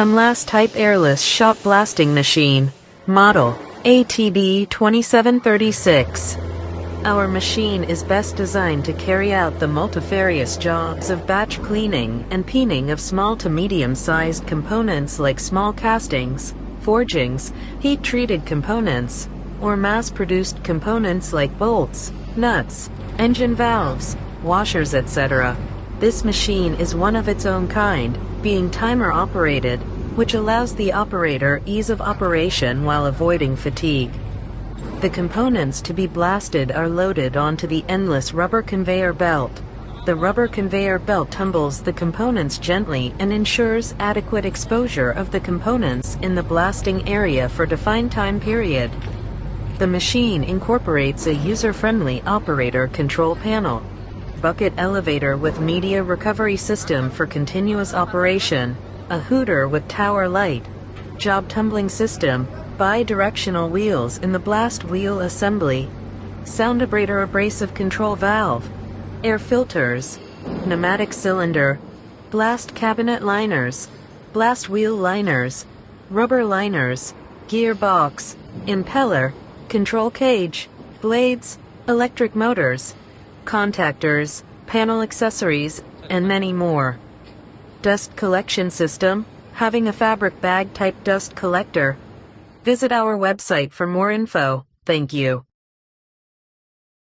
Tumblast-type airless shot blasting machine. Model ATB 2736. Our machine is best designed to carry out the multifarious jobs of batch cleaning and peening of small to medium-sized components like small castings, forgings, heat-treated components, or mass-produced components like bolts, nuts, engine valves, washers, etc. This machine is one of its own kind, being timer-operated, which allows the operator ease of operation while avoiding fatigue. The components to be blasted are loaded onto the endless rubber conveyor belt. The rubber conveyor belt tumbles the components gently and ensures adequate exposure of the components in the blasting area for defined time period. The machine incorporates a user-friendly operator control panel, bucket elevator with media recovery system for continuous operation, a hooter with tower light, job tumbling system, bi-directional wheels in the blast wheel assembly, sound abrasive control valve, air filters, pneumatic cylinder, blast cabinet liners, blast wheel liners, rubber liners, gearbox, impeller, control cage, blades, electric motors, contactors, panel accessories, and many more. Dust collection system, having a fabric bag type dust collector. Visit our website for more info. Thank you.